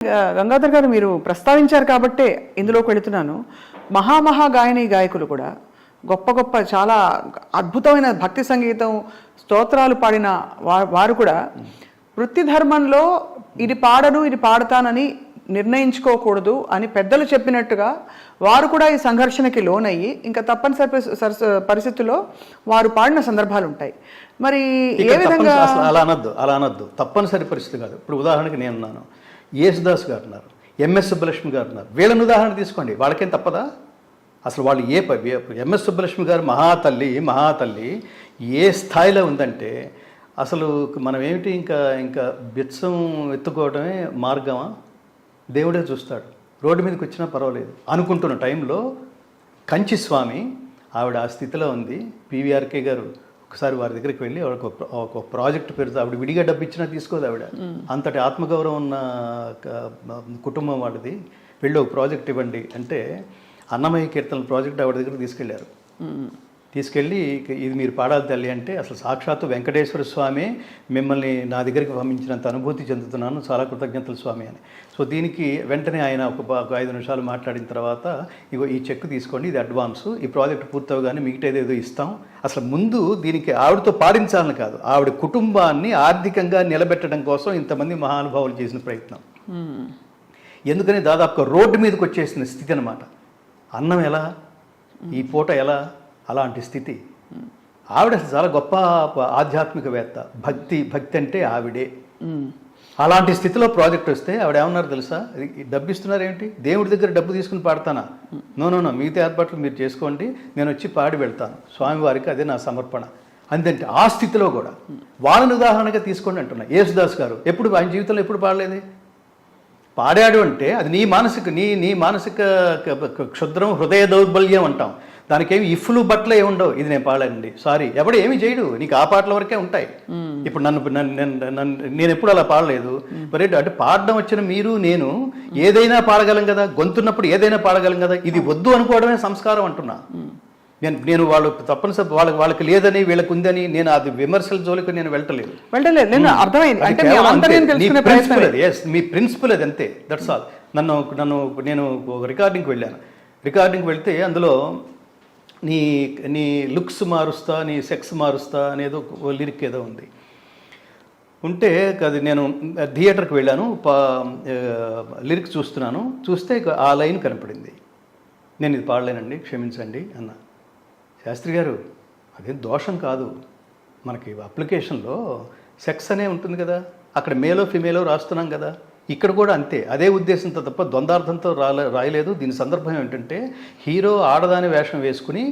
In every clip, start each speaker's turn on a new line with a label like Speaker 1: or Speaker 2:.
Speaker 1: గంగాధర్ గారు మీరు ప్రస్తావించారు కాబట్టే ఇందులోకి వెళుతున్నాను. మహా గాయకులు కూడా గొప్ప గొప్ప చాలా అద్భుతమైన భక్తి సంగీతం స్తోత్రాలు పాడిన వారు కూడా వృత్తి ధర్మంలో ఇది పాడను ఇది పాడతానని నిర్ణయించుకోకూడదు అని పెద్దలు చెప్పినట్టుగా వారు కూడా ఈ సంఘర్షణకి లోనయ్యి ఇంకా తప్పనిసరి పరిస్థితుల్లో వారు పాడిన సందర్భాలు ఉంటాయి. మరి ఏ విధంగా
Speaker 2: అలా అనొద్దు తప్పనిసరి పరిస్థితి కాదు. ఇప్పుడు ఉదాహరణకి నేను ఉన్నాను, యేసుదాస్ గారు ఉన్నారు, ఎంఎస్ సుబ్బలక్ష్మి గారు ఉన్నారు, వీళ్ళని ఉదాహరణ తీసుకోండి, వాళ్ళకేం తప్పదా? అసలు వాళ్ళు ఎంఎస్ సుబ్బలక్ష్మి గారు మహాతల్లి ఏ స్థాయిలో ఉందంటే అసలు మనం ఏమిటి ఇంకా బిత్సం ఎత్తుకోవడమే మార్గమా? దేవుడే చూస్తాడు, రోడ్డు మీదకి వచ్చినా పర్వాలేదు అనుకుంటున్న టైంలో కంచి స్వామి ఆవిడ ఆ స్థితిలో ఉంది. పివిఆర్కే గారు ఒకసారి వారి దగ్గరికి వెళ్ళి ఒక ప్రాజెక్ట్ పేరుతో ఆవిడ విడిగా డబ్బు ఇచ్చినా తీసుకోదు. ఆవిడ అంతటి ఆత్మగౌరవం ఉన్న కుటుంబం వాడిది. వెళ్ళి ఒక ప్రాజెక్ట్ ఇవ్వండి అంటే అన్నమయ్య కీర్తనల ప్రాజెక్ట్ ఆవిడ దగ్గర తీసుకెళ్ళి ఇది మీరు పాడాలి తల్లి అంటే అసలు సాక్షాత్తు వెంకటేశ్వర స్వామి మిమ్మల్ని నా దగ్గరికి పంపించినంత అనుభూతి చెందుతున్నాను, చాలా కృతజ్ఞతలు స్వామి అని. సో దీనికి వెంటనే ఆయన ఒక 5 నిమిషాలు మాట్లాడిన తర్వాత ఇగో ఈ చెక్ తీసుకోండి, ఇది అడ్వాన్సు, ఈ ప్రాజెక్ట్ పూర్తవగానే మిగతాది ఏదో ఇస్తాం. అసలు ముందు దీనికి ఆవిడతో పాడించాలని కాదు, ఆవిడ కుటుంబాన్ని ఆర్థికంగా నిలబెట్టడం కోసం ఇంతమంది మహానుభావులు చేసిన ప్రయత్నం. ఎందుకని దాదాపుగా రోడ్డు మీదకి వచ్చేసిన స్థితి అనమాట. అన్నం ఎలా, ఈ పూట ఎలా, అలాంటి స్థితి. ఆవిడ చాలా గొప్ప ఆధ్యాత్మికవేత్త, భక్తి అంటే ఆవిడే. అలాంటి స్థితిలో ప్రాజెక్ట్ వస్తే ఆవిడ ఏమన్నారు తెలుసా? డబ్బు ఇస్తున్నారు ఏంటి, దేవుడి దగ్గర డబ్బు తీసుకుని పాడతానా? నో మిగతా ఏర్పాట్లు మీరు చేసుకోండి, నేను వచ్చి పాడి వెళ్తాను, స్వామివారికి అదే నా సమర్పణ అందంటే. ఆ స్థితిలో కూడా వాళ్ళని ఉదాహరణగా తీసుకోండి అంటున్నా. యేసుదాస్ గారు ఎప్పుడు ఆయన జీవితంలో ఎప్పుడు పాడలేదు? పాడాడు అంటే అది నీ మానసిక క్షుద్రం, హృదయ దౌర్బల్యం అంటాం. దానికేమి ఇఫ్లు బట్టలు ఏమి ఉండవు. ఇది నేను పాడండి, సారీ, ఎవడు ఏమి చేయడు, నీకు ఆ పాటల వరకే ఉంటాయి. ఇప్పుడు నేను ఎప్పుడు అలా పాడలేదు. మరి అంటే పాడడం వచ్చిన మీరు నేను ఏదైనా పాడగలం కదా, గొంతున్నప్పుడు ఏదైనా పాడగలం కదా. ఇది వద్దు అనుకోవడమే సంస్కారం అంటున్నా నేను. వాళ్ళు తప్పనిసరి వాళ్ళకి లేదని వీళ్ళకి ఉందని నేను అది విమర్శల జోలికి నేను వెళ్ళలేదు. మీ ప్రిన్సిపల్ అది అంతే, దట్స్ ఆల్. నేను రికార్డింగ్కి వెళ్ళాను. రికార్డింగ్కి వెళ్తే అందులో నీ లుక్స్ మారుస్తా, నీ సెక్స్ మారుస్తా అనేదో లిరిక్ ఏదో ఉంది. ఉంటే అది నేను థియేటర్కి వెళ్ళాను, లిరిక్ చూస్తే ఆ లైన్ కనపడింది. నేను ఇది పాడలేనండి, క్షమించండి అన్నా. శాస్త్రి గారు అదేం దోషం కాదు, మనకి అప్లికేషన్లో సెక్స్ అనే ఉంటుంది కదా, అక్కడ మేలో ఫిమేలో రాస్తున్నాం కదా, ఇక్కడ కూడా అంతే, అదే ఉద్దేశంతో తప్ప ద్వందార్థంతో రాయలేదు. దీని సందర్భం ఏంటంటే హీరో ఆడదాని వేషం వేసుకుని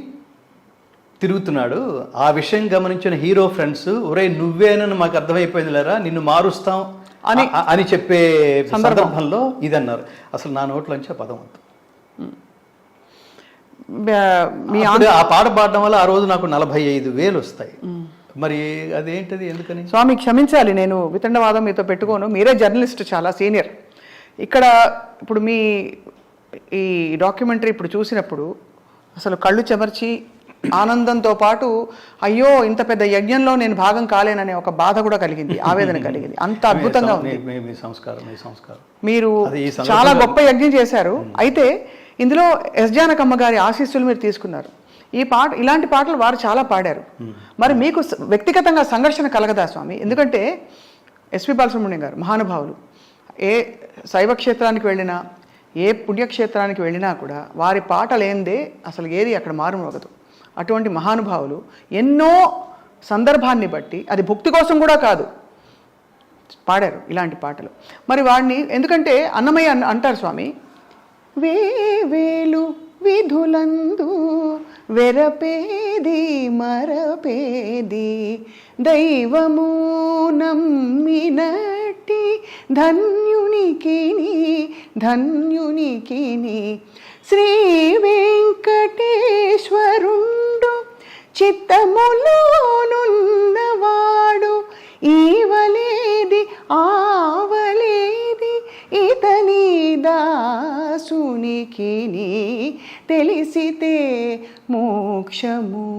Speaker 2: తిరుగుతున్నాడు. ఆ విషయం గమనించిన హీరో ఫ్రెండ్స్ ఒరే నువ్వేనని మాకు అర్థమైపోయింది లేరా, నిన్ను మారుస్తాం అని చెప్పే సందర్భంలో ఇదన్నారు. అసలు నా నోట్లోంచి ఆ పదం అంతా. ఆ పాట పాడడం వల్ల ఆ రోజు నాకు 45,000 వస్తాయి. మరి అదేంటది, ఎందుకని?
Speaker 1: స్వామి క్షమించాలి, నేను వితండవాదం మీతో పెట్టుకోను, మీరే జర్నలిస్ట్, చాలా సీనియర్. ఇక్కడ ఇప్పుడు మీ ఈ డాక్యుమెంటరీ ఇప్పుడు చూసినప్పుడు అసలు కళ్ళు చెమర్చి ఆనందంతో పాటు అయ్యో ఇంత పెద్ద యజ్ఞంలో నేను భాగం కాలేననే ఒక బాధ కూడా కలిగింది, ఆవేదన కలిగింది. అంత అద్భుతంగా ఉంది. మీరు చాలా గొప్ప యజ్ఞం చేశారు. అయితే ఇందులో ఎస్ జానకమ్మ గారి ఆశీస్సులు మీరు తీసుకున్నారు. ఈ పాట, ఇలాంటి పాటలు వారు చాలా పాడారు. మరి మీకు వ్యక్తిగతంగా సంఘర్షణ కలగదా స్వామి? ఎందుకంటే ఎస్పి బాలసుబ్రహ్మణ్యం గారు మహానుభావులు, ఏ శైవ క్షేత్రానికి వెళ్ళినా, ఏ పుణ్యక్షేత్రానికి వెళ్ళినా కూడా వారి పాట లేనిదే అసలు ఏది అక్కడ మారుమోగదు. అటువంటి మహానుభావులు ఎన్నో సందర్భాన్ని బట్టి, అది భక్తి కోసం కూడా కాదు, పాడారు ఇలాంటి పాటలు. మరి వాడిని ఎందుకంటే అన్నమయ్య అంటారు స్వామి, వేవేలు విధులందు వెరపేది మరపేది దైవము నమ్మినట్టి ధన్యునికిని శ్రీ వెంకటేశ్వరుండు చిత్తములోనున్నవాడు ఈవలేది ఆవలేది ఇతని దాసునికిని తెలిసితే మోక్షము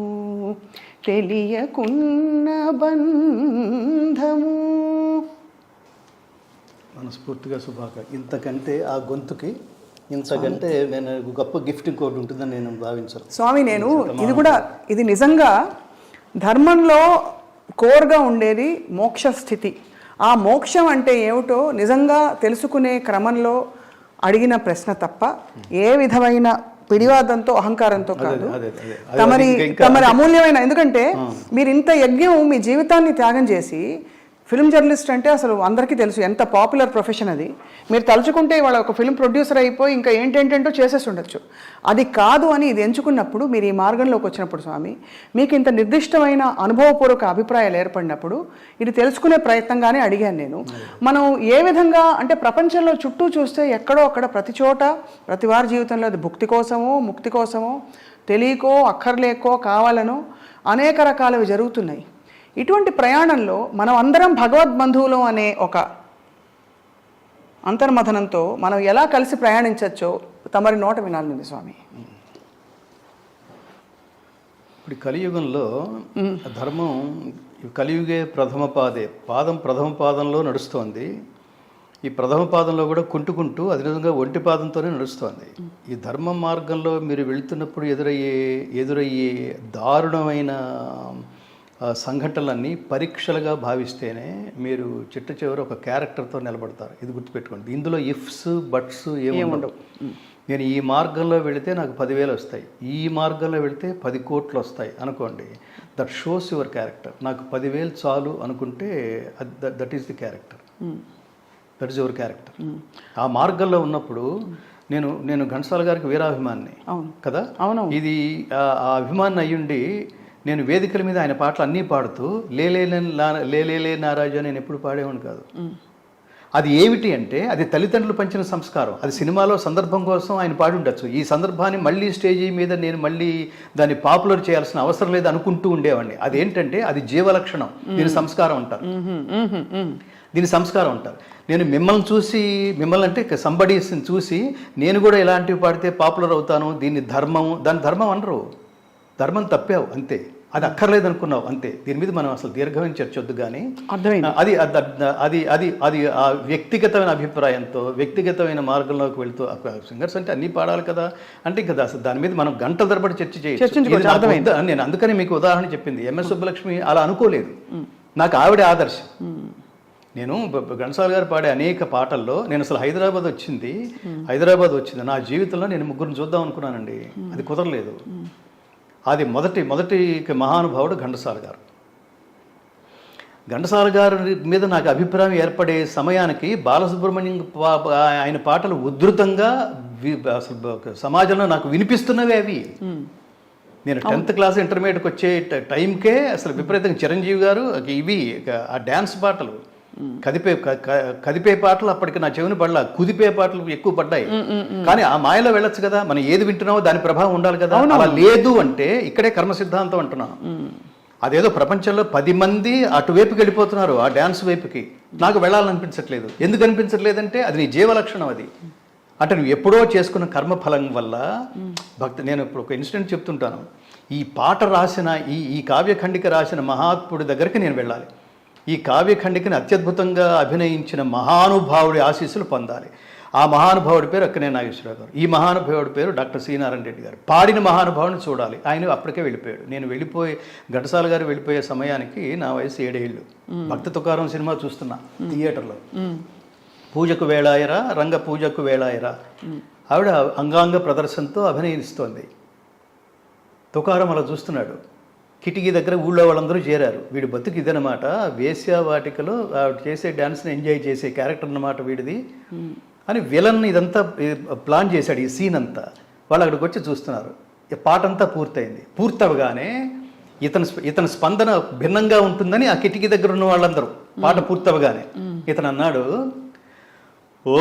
Speaker 1: తెలియకున్న బంధము.
Speaker 2: మనస్ఫూర్తిగా ఇంతకంటే ఆ గొంతుకి ఇంతకంటే నేను గొప్ప గిఫ్ట్ ఇంకోటి ఉంటుందని నేను భావించాను
Speaker 1: స్వామి. నేను ఇది నిజంగా ధర్మంలో కోర్గా ఉండేది మోక్ష స్థితి. ఆ మోక్షం అంటే ఏమిటో నిజంగా తెలుసుకునే క్రమంలో అడిగిన ప్రశ్న తప్ప ఏ విధమైన పిడివాదంతో అహంకారంతో కాదు. తమరి అమూల్యమైన, ఎందుకంటే మీరు ఇంత యజ్ఞం మీ జీవితాన్ని త్యాగం చేసి, ఫిల్మ్ జర్నలిస్ట్ అంటే అసలు అందరికీ తెలుసు ఎంత పాపులర్ ప్రొఫెషన్ అది. మీరు తలుచుకుంటే వాళ్ళ ఒక ఫిల్మ్ ప్రొడ్యూసర్ అయిపోయి ఇంకా ఏంటేంటో చేసేసి ఉండొచ్చు. అది కాదు అని ఇది ఎంచుకున్నప్పుడు, మీరు ఈ మార్గంలోకి వచ్చినప్పుడు స్వామి, మీకు ఇంత నిర్దిష్టమైన అనుభవపూర్వక అభిప్రాయాలు ఏర్పడినప్పుడు ఇది తెలుసుకునే ప్రయత్నంగానే అడిగాను నేను. మనం ఏ విధంగా అంటే ప్రపంచంలో చుట్టూ చూస్తే ఎక్కడో అక్కడ ప్రతి చోట ప్రతి వారి జీవితంలో అది భుక్తి కోసమో ముక్తి కోసమో తెలియకో అక్కర్లేకో కావాలనో అనేక రకాలవి జరుగుతున్నాయి. ఇటువంటి ప్రయాణంలో మనం అందరం భగవద్బంధువులు అనే ఒక అంతర్మథనంతో మనం ఎలా కలిసి ప్రయాణించవచ్చో తమరి నోట వినాలనుంది స్వామి.
Speaker 2: ఇప్పుడు కలియుగంలో ధర్మం కలియుగే ప్రథమ పాదంలో నడుస్తోంది. ఈ ప్రథమ పాదంలో కూడా కుంటుకుంటూ అదేవిధంగా ఒంటి పాదంతోనే నడుస్తోంది. ఈ ధర్మ మార్గంలో మీరు వెళుతున్నప్పుడు ఎదురయ్యే దారుణమైన సంఘటనలన్నీ పరీక్షలుగా భావిస్తేనే మీరు చిట్ట చివరి ఒక క్యారెక్టర్తో నిలబడతారు. ఇది గుర్తుపెట్టుకోండి. ఇందులో ఇఫ్స్ బట్స్ ఏముండవు. నేను ఈ మార్గంలో వెళితే నాకు 10,000 వస్తాయి, ఈ మార్గంలో వెళితే 10 కోట్లు వస్తాయి అనుకోండి. That shows your character. నాకు 10,000 చాలు అనుకుంటే that is the character. That is your character. ఆ మార్గంలో ఉన్నప్పుడు నేను ఘంటసాల గారికి వీరాభిమాన్ని కదా. ఇది ఆ అభిమాని అయ్యుండి నేను వేదికల మీద ఆయన పాటలు అన్నీ పాడుతూ లేలే నారాజు నేను ఎప్పుడు పాడేవాడిని కాదు. అది ఏమిటి అంటే అది తల్లిదండ్రులు పంచిన సంస్కారం. అది సినిమాలో సందర్భం కోసం ఆయన పాడి ఉండొచ్చు. ఈ సందర్భాన్ని మళ్ళీ స్టేజీ మీద నేను మళ్ళీ దాన్ని పాపులర్ చేయాల్సిన అవసరం లేదు అనుకుంటూ ఉండేవాడిని. అదేంటంటే అది జీవలక్షణం. దీని సంస్కారం అంటారు. దీని సంస్కారం అంటారు. నేను మిమ్మల్ని అంటే సంబడీస్ని చూసి నేను కూడా ఇలాంటివి పాడితే పాపులర్ అవుతాను, దాని ధర్మం అనరు. ధర్మం తప్పావు అంతే, అది అక్కర్లేదు అనుకున్నావు అంతే. దీని మీద మనం అసలు దీర్ఘమైన చర్చ వద్దు. కానీ అది అది అది అది ఆ వ్యక్తిగతమైన అభిప్రాయంతో వ్యక్తిగతమైన మార్గంలోకి వెళ్తూ సింగర్స్ అంటే అన్నీ పాడాలి కదా అంటే ఇంకా అసలు దాని మీద మనం గంటల తరబడి చర్చ చేయొచ్చు. నేను అందుకని మీకు ఉదాహరణ చెప్పింది. ఎంఎస్ సుబ్బలక్ష్మి అలా అనుకోలేదు. నాకు ఆవిడ ఆదర్శం. నేను ఘంటసాల గారు పాడే అనేక పాటల్లో నేను అసలు హైదరాబాద్ వచ్చింది నా జీవితంలో నేను ముగ్గురిని చూద్దాం అనుకున్నానండి. అది కుదరలేదు. అది మొదటి మహానుభావుడు ఘంటసాల గారు. ఘంటసాల గారి మీద నాకు అభిప్రాయం ఏర్పడే సమయానికి బాలసుబ్రహ్మణ్యం ఆయన పాటలు ఉధృతంగా అసలు సమాజంలో నాకు వినిపిస్తున్నవి అవి. నేను 10th క్లాస్ ఇంటర్మీడియట్కి వచ్చే టైంకే అసలు విపరీతంగా చిరంజీవి గారు ఇవి ఆ డ్యాన్స్ పాటలు కదిపే పాటలు అప్పటికి నా చెవిని పడలా, కుదిపే పాటలు ఎక్కువ పడ్డాయి. కానీ ఆ మాయలో వెళ్ళొచ్చు కదా. మనం ఏది వింటున్నామో దాని ప్రభావం ఉండాలి కదా. అలా లేదు అంటే ఇక్కడే కర్మ సిద్ధాంతం అంటున్నాను. అదేదో ప్రపంచంలో 10 మంది అటువైపుకి వెళ్ళిపోతున్నారు, ఆ డ్యాన్స్ వైపుకి. నాకు వెళ్ళాలనిపించట్లేదు. ఎందుకు అనిపించట్లేదంటే అది నీ జీవలక్షణం. అది అంటే నువ్వు ఎప్పుడో చేసుకున్న కర్మఫలం వల్ల నేను ఇప్పుడు ఒక ఇన్సిడెంట్ చెప్తుంటాను. ఈ పాట రాసిన ఈ కావ్యఖండిక రాసిన మహాత్ముడి దగ్గరికి నేను వెళ్ళాలి. ఈ కావ్యఖండికని అత్యద్భుతంగా అభినయించిన మహానుభావుడి ఆశీస్సులు పొందాలి. ఆ మహానుభావుడి పేరు అక్కినేని నాగేశ్వరరావు గారు. ఈ మహానుభావుడి పేరు డాక్టర్ సి నారాయణ రెడ్డి గారు. పాడిన మహానుభావుని చూడాలి. ఆయన అప్పటికే వెళ్ళిపోయాడు. నేను ఘంటసాల గారు వెళ్ళిపోయే సమయానికి నా వయసు 7 ఏళ్ళు. భక్త తుకారం సినిమా చూస్తున్నా థియేటర్లో. పూజకు వేళాయరా రంగ పూజకు వేళాయరా ఆవిడ అంగాంగ ప్రదర్శనతో అభినయిస్తోంది. తుకారం అలా చూస్తున్నాడు. కిటికీ దగ్గర ఊళ్ళో వాళ్ళందరూ చేరారు. వీడి బతుకు ఇదనమాట, వేశ్యావాటికలో ఆవిడ చేసే డ్యాన్స్ని ఎంజాయ్ చేసే క్యారెక్టర్ అన్నమాట వీడిది అని విలన్ ఇదంతా ప్లాన్ చేశాడు. ఈ సీన్ అంతా వాళ్ళు అక్కడికి వచ్చి చూస్తున్నారు. పాట అంతా పూర్తవగానే ఇతని స్పందన భిన్నంగా ఉంటుందని ఆ కిటికీ దగ్గర ఉన్న వాళ్ళందరూ పాట పూర్తవగానే ఇతను అన్నాడు, ఓ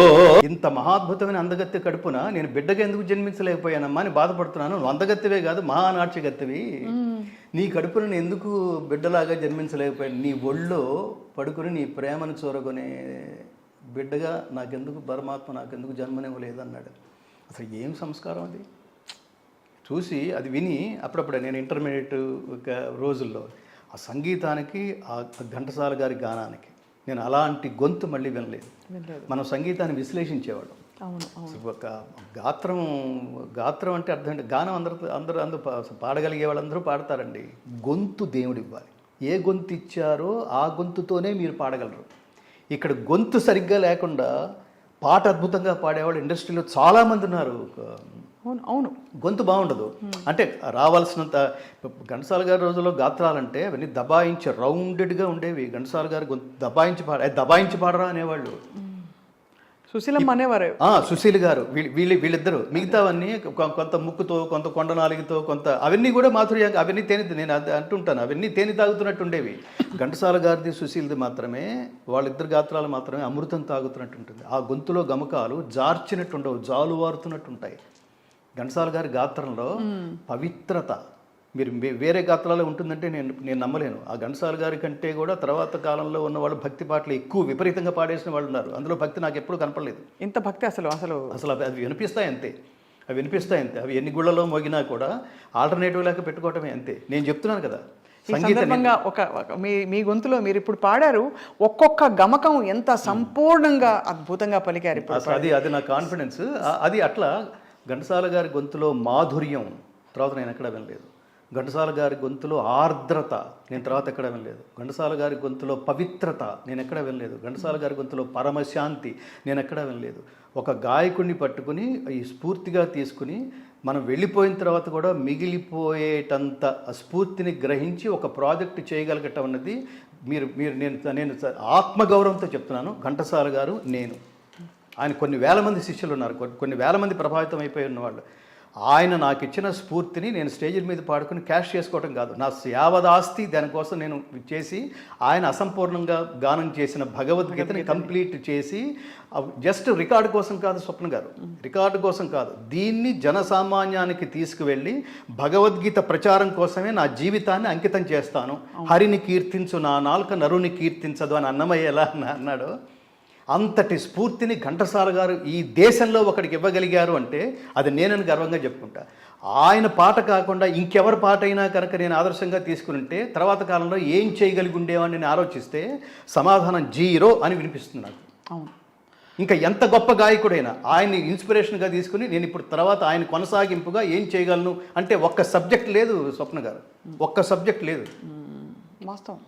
Speaker 2: ఇంత మహాద్భుతమైన అందగత్తె కడుపున నేను బిడ్డగా ఎందుకు జన్మించలేకపోయానమ్మా అని బాధపడుతున్నాను. నువ్వు అందగత్తెవే కాదు, మహానాట్యగత్తెవి. నీ కడుపున నేను ఎందుకు బిడ్డలాగా జన్మించలేకపోయాను? నీ ఒళ్ళో పడుకుని నీ ప్రేమను చూరగొనే బిడ్డగా నాకెందుకు పరమాత్మ నాకెందుకు జన్మనివ్వలేదన్నాడు. అసలు ఏం సంస్కారం అది? చూసి అది విని అప్పుడప్పుడే నేను ఇంటర్మీడియట్ రోజుల్లో ఆ సంగీతానికి, ఆ ఘంటసాల గారి గానానికి నేను అలాంటి గొంతు మళ్ళీ వినలేదు.
Speaker 1: వినలేదు.
Speaker 2: మనం సంగీతాన్ని విశ్లేషించేవాళ్ళం.
Speaker 1: అవును అవును.
Speaker 2: ఒక గాత్రం అంటే అర్థం అంటే గానం అందరూ పాడగలిగే వాళ్ళందరూ పాడతారండి. గొంతు దేవుడు ఇవ్వాలి. ఏ గొంతు ఇచ్చారో ఆ గొంతుతోనే మీరు పాడగలరు. ఇక్కడ గొంతు సరిగ్గా లేకుండా పాట అద్భుతంగా పాడేవాళ్ళు ఇండస్ట్రీలో చాలామంది ఉన్నారు.
Speaker 1: అవును అవును.
Speaker 2: గొంతు బాగుండదు. అంటే రావాల్సినంత ఘంటసాల గారి రోజుల్లో గాత్రాలంటే అవన్నీ దబాయించి రౌండెడ్గా ఉండేవి. ఘంటసాల గారి గొంతు దబాయించి పాడరా అనేవాళ్ళు.
Speaker 1: సుశీలమ్మ అనేవారు.
Speaker 2: సుశీల్ గారు, వీళ్ళిద్దరు. మిగతావన్నీ కొంత ముక్కుతో, కొంత కొండ నాలుగుతో, కొంత అవన్నీ కూడా మాధుర్యంగా, అవన్నీ తేనె, నేను అంటుంటాను, అవన్నీ తేనె తాగుతున్నట్టు ఉండేవి. ఘంటసాల గారిది సుశీల్ది మాత్రమే, వాళ్ళిద్దరు గాత్రాలు మాత్రమే అమృతం తాగుతున్నట్టు ఉంటుంది. ఆ గొంతులో గమకాలు జార్చినట్టు ఉండవు, జాలువారుతున్నట్టు ఉంటాయి. ఘంటసాల గారి గాత్రంలో పవిత్రత మీరు వేరే గాత్రాలు ఉంటుందంటే నేను నమ్మలేను. ఆ ఘంటసాల గారి కంటే కూడా తర్వాత కాలంలో ఉన్న వాళ్ళు భక్తి పాటలు ఎక్కువ విపరీతంగా పాడేసిన వాళ్ళు ఉన్నారు. అందులో భక్తి నాకు ఎప్పుడూ కనపడలేదు.
Speaker 1: ఇంత భక్తి అసలు
Speaker 2: అవి వినిపిస్తాయి అంతే. అవి ఎన్ని గుళ్ళలో మోగినా కూడా ఆల్టర్నేటివ్ లేక పెట్టుకోవటమే అంతే. నేను చెప్తున్నాను కదా,
Speaker 1: సందర్భంగా మీ గొంతులో మీరు ఇప్పుడు పాడారు, ఒక్కొక్క గమకం ఎంత సంపూర్ణంగా అద్భుతంగా పలికారు.
Speaker 2: అది నా కాన్ఫిడెన్స్. అది అట్లా ఘంటసాల గారి గొంతులో మాధుర్యం తర్వాత నేను ఎక్కడ వినలేదు. ఘంటసాల గారి గొంతులో ఆర్ద్రత నేను తర్వాత ఎక్కడ వినలేదు. ఘంటసాల గారి గొంతులో పవిత్రత నేను ఎక్కడ వినలేదు. ఘంటసాల గారి గొంతులో పరమశాంతి నేను ఎక్కడ వినలేదు. ఒక గాయకుడిని పట్టుకుని ఈ స్ఫూర్తిగా తీసుకుని మనం వెళ్ళిపోయిన తర్వాత కూడా మిగిలిపోయేటంత స్ఫూర్తిని గ్రహించి ఒక ప్రాజెక్ట్ చేయగలగటం అన్నది నేను ఆత్మగౌరవంతో చెప్తున్నాను. ఘంటసాల గారు, నేను, ఆయన కొన్ని వేల మంది శిష్యులు ఉన్నారు, కొన్ని వేల మంది ప్రభావితం అయిపోయి ఉన్నవాళ్ళు. ఆయన నాకు ఇచ్చిన స్ఫూర్తిని నేను స్టేజ్ల మీద పాడుకుని క్యాష్ చేసుకోవటం కాదు, నా యావదాస్తి దానికోసం నేను చేసి, ఆయన అసంపూర్ణంగా గానం చేసిన భగవద్గీతని కంప్లీట్ చేసి, జస్ట్ రికార్డు కోసం కాదు స్వప్న గారు, రికార్డు కోసం కాదు, దీన్ని జనసామాన్యానికి తీసుకువెళ్ళి భగవద్గీత ప్రచారం కోసమే నా జీవితాన్ని అంకితం చేస్తాను. హరిని కీర్తించు నా నాలుక నరుని కీర్తించదు అని అన్నమయ్య ఎలా అన్నాడో, అంతటి స్ఫూర్తిని ఘంటసాల గారు ఈ దేశంలో ఒకడికి ఇవ్వగలిగారు అంటే అది నేనని గర్వంగా చెప్పుకుంటా. ఆయన పాట కాకుండా ఇంకెవరి పాట అయినా కనుక నేను ఆదర్శంగా తీసుకుని తర్వాత కాలంలో ఏం చేయగలిగి ఉండేవాడిని నేను ఆలోచిస్తే సమాధానం 0 అని వినిపిస్తుంది నాకు.
Speaker 1: అవును.
Speaker 2: ఇంకా ఎంత గొప్ప గాయకుడైనా ఆయన్ని ఇన్స్పిరేషన్గా తీసుకుని నేను ఇప్పుడు తర్వాత ఆయన కొనసాగింపుగా ఏం చేయగలను అంటే ఒక్క సబ్జెక్ట్ లేదు స్వప్న గారు, ఒక్క సబ్జెక్ట్ లేదు.
Speaker 1: వాస్తవం.